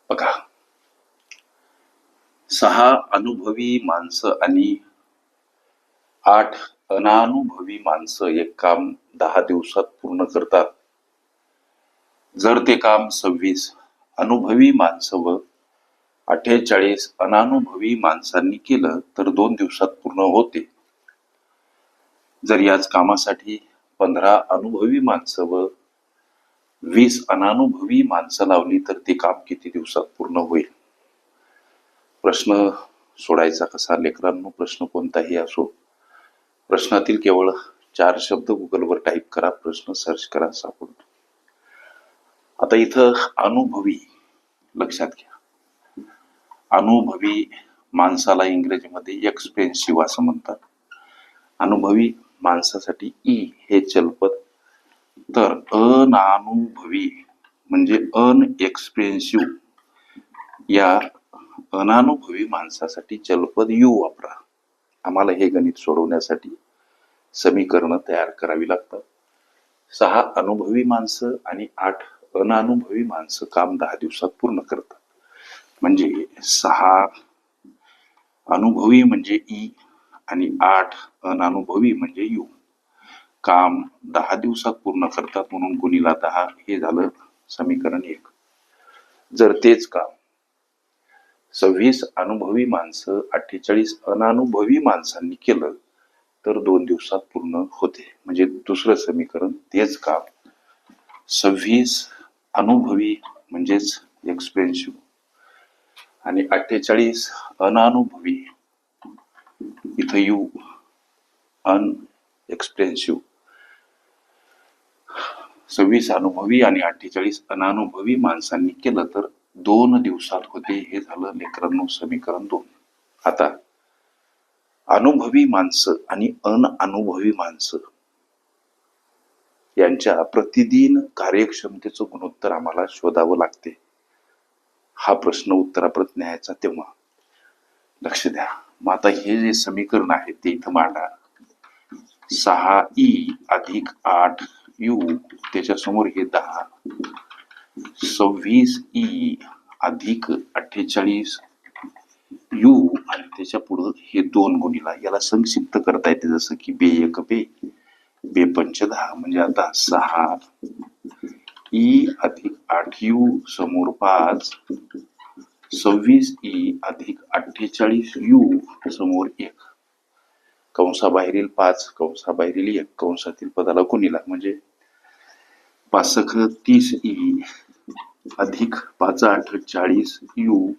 बघा, 6 अनुभवी माणसं आणि 8 अनानुभवी माणसं एक काम 10 दिवसात पूर्ण करतात. जर ते काम 26 अनुभवी माणसं व 48 अनानुभवी माणसांनी केलं तर 2 दिवसात पूर्ण होते. जर याच कामासाठी 15 अनुभवी माणसं व 20 अनानुभवी माणसं लावली तर ते काम किती दिवसात पूर्ण होईल? प्रश्न सोडायचा कसा? लेकरांनो, प्रश्न कोणताही असो, प्रश्नातील केवळ 4 शब्द गुगलवर टाईप करा, प्रश्न सर्च करा, सापडतो. आता इथं अनुभवी लक्षात घ्या. अनुभवी माणसाला इंग्रजीमध्ये एक्सपेन्सिव्ह असं म्हणतात. अनुभवी माणसासाठी ई हे चलपद, तर अनानुभवी म्हणजे अनएक्सपेन्सिव्ह या अनानुभवी माणसासाठी चलपद यू वापरा. आम्हाला हे गणित सोडवण्यासाठी समीकरणं तयार करावी लागतात. 6 अनुभवी माणसं आणि 8 अनानुभवी माणसं काम 10 दिवसात पूर्ण करतात. म्हणजे 6 अनुभवी म्हणजे ई आणि 8 अनानुभवी म्हणजे यू. काम 10 दिवसात पूर्ण करतात म्हणून गुणिला 10 हे झालं समीकरण 1. जर तेच काम 26 अनुभवी माणसं 48 अनानुभवी माणसांनी केलं तर 2 दिवसात पूर्ण होते. म्हणजे दुसरं समीकरण तेच काम 26 अनुभवी म्हणजेच एक्सपेन्सिव्ह आणि 48 अनानुभवी, इथं यू अनएक्सपेन्सिव्ह, 26 अनुभवी आणि 48 अनानुभवी माणसांनी केलं तर 2 दिवसात होते. हे झालं लेकरांनो समीकरण 2. आता अनुभवी माणसं आणि अनअनुभवी माणसं यांच्या प्रतिदिन कार्यक्षमतेचं गुणोत्तर आम्हाला शोधावं लागते. हा प्रश्न उत्तराप्रत न्यायचा तेव्हा. लक्ष द्या. मग आता हे जे समीकरण आहे ते इथं मांडा. 6e अधिक 8u, त्याच्यासमोर हे 10, 26e अधिक 48u आणि त्याच्या पुढं हे 2 गुणिला. याला संक्षिप्त करता येते जसं की बे 1 बे, बे 5 10. म्हणजे आता 6e अधिक 8u समोर 5, 26e अधिक 48u समोर 1, कंसाबाहेरील 5 कंसाबाहेरील 1, कंसातील पदाला गुणिला. म्हणजे 5 30e अधिक 5 8 40u.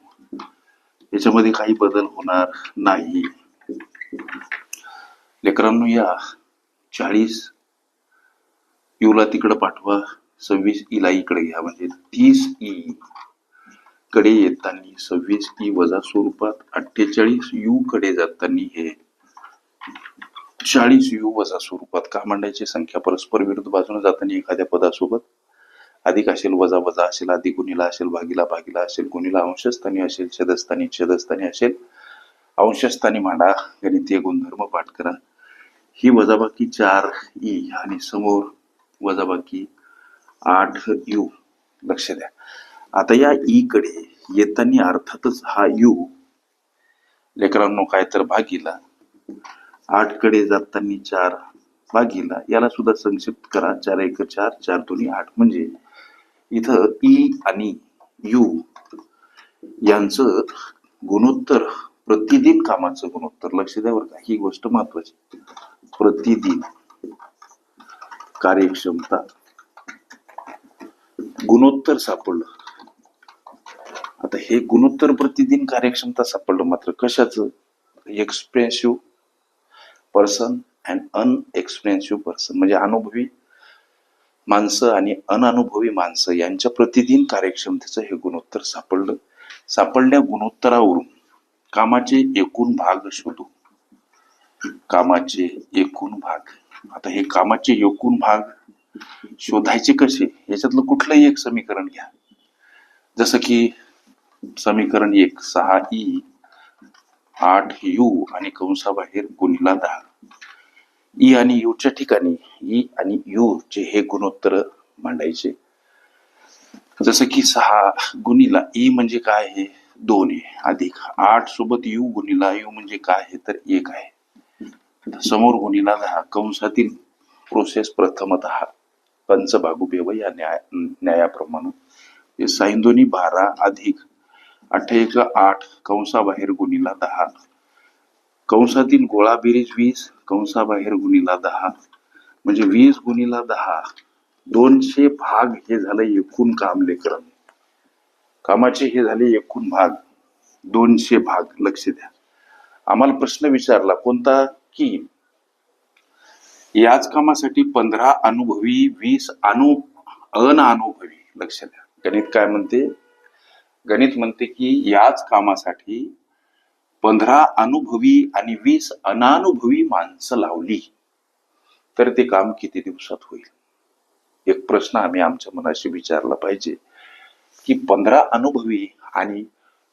याच्यामध्ये काही बदल होणार नाही. लेकरांनो, या 40 यूला तिकडे पाठवा, 26 ला इकडे घ्या. म्हणजे 30e कडे येताना 26e वजा स्वरूपात, 48u कडे जाताना हे 40u वजा स्वरूपात. का मांडायची? संख्या परस्पर विरुद्ध बाजूने जाताना एखाद्या पदासोबत अधिक असेल, वजा वजा असेल, अधिक गुणिला असेल, भागीला भागीला असेल, गुणिला अंशस्थानी असेल, छेदस्थानी छेदस्थानी असेल, अंशस्थानी मांडा. गणितीय गुणधर्म पाठ करा. ही वजाबाकी 4e आणि समोर वजाबाकी 8u. लक्ष द्या. आता या ई कडे येताना अर्थातच हा यू लेकरांनो काय तर भागीला, 8 कडे जाताना 4 भागीला. याला सुद्धा संक्षिप्त करा. 4 1 4, 4 2 8. म्हणजे इथं ई आणि यू यांचं गुणोत्तर, प्रतिदिन कामाचं गुणोत्तर. लक्ष द्या बरं का, ही गोष्ट महत्वाची. प्रतिदिन कार्यक्षमता गुणोत्तर सापडलं. आता हे गुणोत्तर प्रतिदिन कार्यक्षमता सापडलं, मात्र कशाचं? Expensive person and unexpensive person. म्हणजे अनुभवी माणसं आणि अनअनुभवी माणसं यांच्या प्रतिदिन कार्यक्षमतेचं हे गुणोत्तर सापडलं. सापडल्या गुणोत्तरावरून कामाचे एकूण भाग शोधू. कामाचे एकूण भाग. आता हे कामाचे एकूण भाग शोधायचे कसे? याच्यातलं कुठलंही एक समीकरण घ्या. जसं की समीकरण 1, 6e 8u आणि कंसाबाहेर गुणिला 10. ई आणि यूच्या ठिकाणी ई आणि यू चे हे गुणोत्तर मांडायचे. जसं की 6 गुणीला ई म्हणजे काय आहे 2 आहे अधिक 8 सोबत यू गुणीला यू म्हणजे काय आहे तर 1 आहे. समोर गुणीला 10 कंसातील प्रोसेस प्रथमतः पंचभागुबेव या न्यायाप्रमाणे साइन दोन्ही 12 अधिक 8 एक 8 कंसाबाहेर गुणीला 10 कंसातील गोळा बेरीज 20 कंसाबाहेर गुणीला 10 म्हणजे 20 गुणीला 10 200 भाग हे झालं एकूण काम लेकरं. कामाचे हे झाले एकूण भाग 200 भाग. लक्ष द्या, आम्हाला प्रश्न विचारला कोणता की याच कामासाठी 15 अनुभवी 20 अनानुभवी. लक्ष द्या, गणित काय म्हणते, गणित म्हणते की याच कामासाठी 15 अनुभवी आणि 20 अनानुभवी माणसं लावली तर ते काम किती दिवसात होईल. एक प्रश्न आम्ही आमच्या मनाशी विचारला पाहिजे की 15 अनुभवी आणि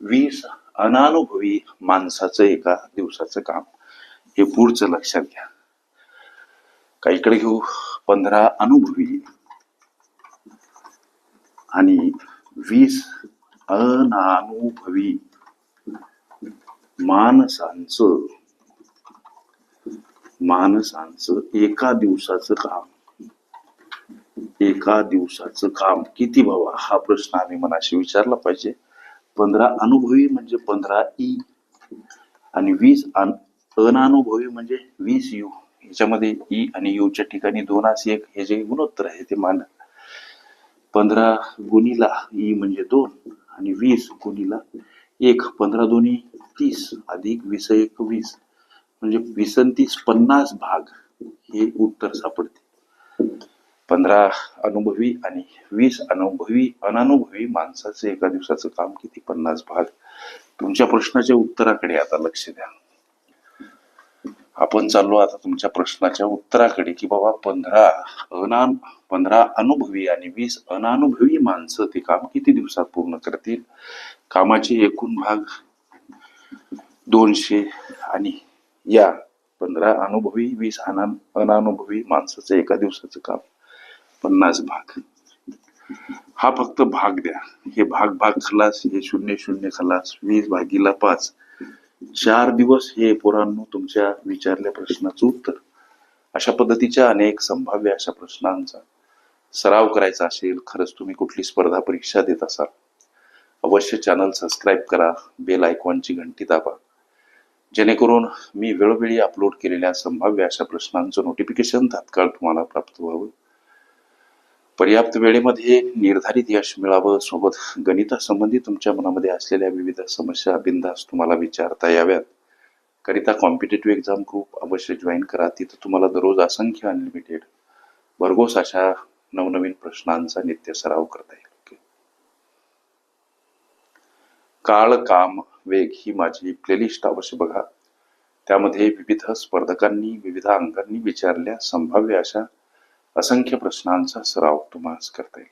20 अनानुभवी माणसाचं एका दिवसाचं काम. हे पुढचं लक्षात घ्या. का इकडे घेऊ 15 अनुभवी आणि 20 अनानुभवी माणसांचं एका दिवसाचं काम. एका दिवसाचं काम किती बाबा, हा प्रश्न आम्ही मनाशी विचारला पाहिजे. 15 अनुभवी म्हणजे 15 ई आणि 20 अनानुभवी म्हणजे 20 यू. ह्याच्यामध्ये ई आणि यूच्या ठिकाणी 2 असे एक हे जे गुणोत्तर आहे ते मान. 15 गुणीला ई म्हणजे 2 आणि 20 गुणीला 1. 15 दोन्ही 30 अधिक 20 एक 20 म्हणजे 20 आणि 30 50 भाग हे उत्तर सापडते. 15 अनुभवी आणि 20 अनानुभवी माणसाचं एका दिवसाचं काम किती 50 भाग. तुमच्या प्रश्नाच्या उत्तराकडे आता लक्ष द्या. आपण चाललो आता तुमच्या प्रश्नाच्या उत्तराकडे की बाबा 15 अनुभवी आणि 20 अनानुभवी माणसं ते काम किती दिवसात पूर्ण करतील. कामाचे एकूण भाग 200 आणि या 15 अनुभवी 20 अनानुभवी माणसाचं एका दिवसाचं काम 50 भाग. हा फक्त भाग द्या. हे भाग खलास, हे 0 खलास. 20 भागीला 5 4 दिवस हे पोरांनो तुमच्या विचारल्या प्रश्नाचं उत्तर. अशा पद्धतीच्या अनेक संभाव्य अशा प्रश्नांचा सराव करायचा असेल, खरंच तुम्ही कुठली स्पर्धा परीक्षा देत असाल, अवश्य चॅनल सबस्क्राईब करा, बेल आयकॉनची घंटी दाबा, जेणेकरून मी वेळोवेळी अपलोड केलेल्या संभाव्य अशा प्रश्नांचं नोटिफिकेशन तात्काळ तुम्हाला प्राप्त व्हावं. पर्याप्त वेळेमध्ये निर्धारित यश मिळावं. सोबत गणितासंबंधी तुमच्या मनामध्ये असलेल्या विविध समस्या बिंदास तुम्हाला विचारता याव्यात करिता कॉम्पिटेटिव्ह एक्झाम ग्रुप अवश्य जॉईन करा. तिथं तुम्हाला दररोज असंख्य अनलिमिटेड भरघोस अशा नवनवीन प्रश्नांचा नित्य सराव करता येईल. काळ काम वेग ही माझी प्लेलिस्ट अवश्य बघा. त्यामध्ये विविध स्पर्धकांनी विविध अंकांनी विचारल्या संभाव्य अशा असंख्य प्रश्नांचा सराव तुम्हाला करता येईल.